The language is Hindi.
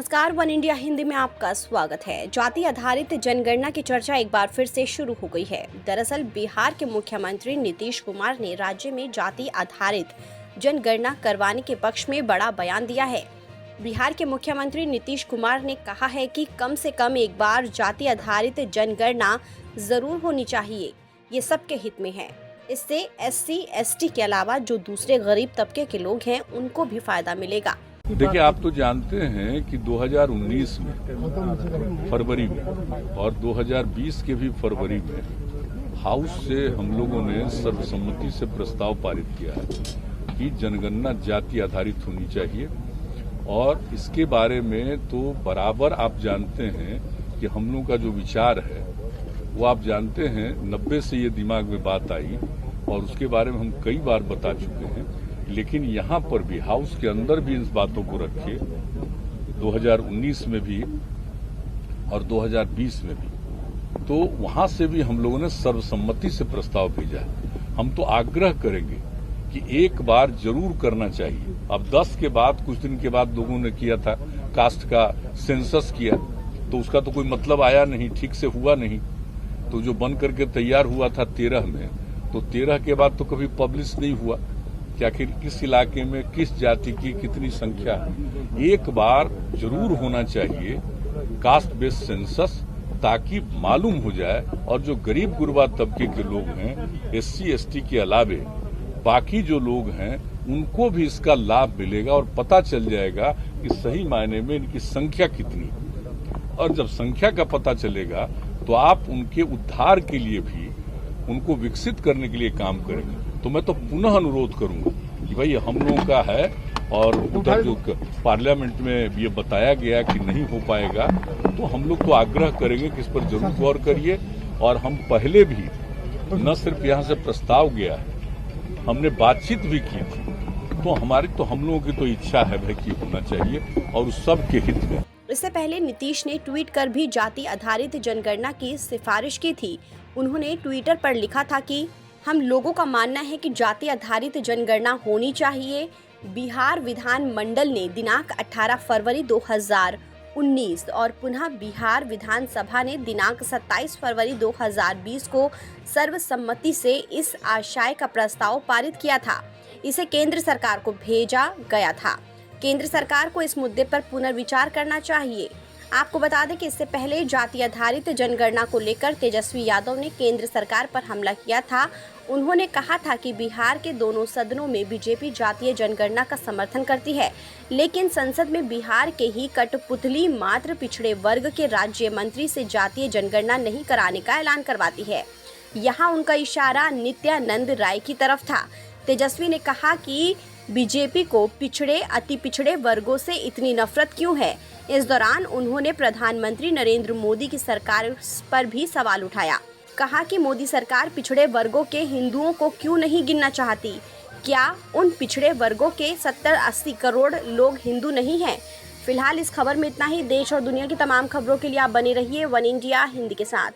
नमस्कार, वन इंडिया हिंदी में आपका स्वागत है। जाति आधारित जनगणना की चर्चा एक बार फिर से शुरू हो गई है। दरअसल बिहार के मुख्यमंत्री नीतीश कुमार ने राज्य में जाति आधारित जनगणना करवाने के पक्ष में बड़ा बयान दिया है। बिहार के मुख्यमंत्री नीतीश कुमार ने कहा है कि कम से कम एक बार जाति आधारित जनगणना जरूर होनी चाहिए, ये सबके हित में है। इससे SC, ST के अलावा जो दूसरे गरीब तबके के लोग हैं उनको भी फायदा मिलेगा। देखिए, आप तो जानते हैं कि 2019 में फरवरी में और 2020 के भी फरवरी में हाउस से हम लोगों ने सर्वसम्मति से प्रस्ताव पारित किया है कि जनगणना जाति आधारित होनी चाहिए। और इसके बारे में तो बराबर आप जानते हैं कि हम लोगों का जो विचार है वो आप जानते हैं 90 से ये दिमाग में बात आई और उसके बारे में हम कई बार बता चुके हैं। लेकिन यहाँ पर भी हाउस के अंदर भी इन बातों को रखे 2019 में भी और 2020 में भी, तो वहां से भी हम लोगों ने सर्वसम्मति से प्रस्ताव भेजा है। हम तो आग्रह करेंगे कि एक बार जरूर करना चाहिए। अब 10 के बाद कुछ दिन के बाद लोगों ने किया था कास्ट का सेंसस किया, तो उसका तो कोई मतलब आया नहीं, ठीक से हुआ नहीं। तो जो बन करके तैयार हुआ था 13 में, तो 13 के बाद तो कभी पब्लिश नहीं हुआ कि आखिर किस इलाके में किस जाति की कितनी संख्या है। एक बार जरूर होना चाहिए कास्ट बेस्ड सेंसस, ताकि मालूम हो जाए और जो गरीब गुरबा तबके के लोग हैं, SC, ST के अलावे बाकी जो लोग हैं उनको भी इसका लाभ मिलेगा और पता चल जाएगा कि सही मायने में इनकी संख्या कितनी। और जब संख्या का पता चलेगा तो आप उनके उद्धार के लिए भी, उनको विकसित करने के लिए काम करेंगे। तो मैं तो पुनः अनुरोध करूंगा कि भाई हम लोगों का है, और उधर जो पार्लियामेंट में ये बताया गया कि नहीं हो पाएगा, तो हम लोग तो आग्रह करेंगे कि इस पर जरूर गौर करिए। और हम पहले भी न सिर्फ यहाँ से प्रस्ताव गया है, हमने बातचीत भी की थी। तो हम लोगों की तो इच्छा है भाई कि होना चाहिए और उस सब के हित में। इससे पहले नीतीश ने ट्वीट कर भी जाति आधारित जनगणना की सिफारिश की थी। उन्होंने ट्विटर पर लिखा था कि हम लोगों का मानना है कि जाति आधारित जनगणना होनी चाहिए। बिहार विधान मंडल ने दिनांक 18 फरवरी 2019 और पुनः बिहार विधानसभा ने दिनांक 27 फरवरी 2020 को सर्वसम्मति से इस आशय का प्रस्ताव पारित किया था। इसे केंद्र सरकार को भेजा गया था। केंद्र सरकार को इस मुद्दे पर पुनर्विचार करना चाहिए। आपको बता दें कि इससे पहले जाति आधारित जनगणना को लेकर तेजस्वी यादव ने केंद्र सरकार पर हमला किया था। उन्होंने कहा था कि बिहार के दोनों सदनों में बीजेपी जातीय जनगणना का समर्थन करती है, लेकिन संसद में बिहार के ही कठपुतली मात्र पिछड़े वर्ग के राज्य मंत्री से जातीय जनगणना नहीं कराने का ऐलान करवाती है। यहाँ उनका इशारा नित्यानंद राय की तरफ था। तेजस्वी ने कहा कि बीजेपी को पिछड़े, अति पिछड़े वर्गों से इतनी नफरत क्यों है। इस दौरान उन्होंने प्रधानमंत्री नरेंद्र मोदी की सरकार पर भी सवाल उठाया। कहा कि मोदी सरकार पिछड़े वर्गों के हिंदुओं को क्यों नहीं गिनना चाहती। क्या उन पिछड़े वर्गों के 70-80 करोड़ लोग हिंदू नहीं हैं? फिलहाल इस खबर में इतना ही। देश और दुनिया की तमाम खबरों के लिए आप बने रहिए वन इंडिया हिंदी के साथ।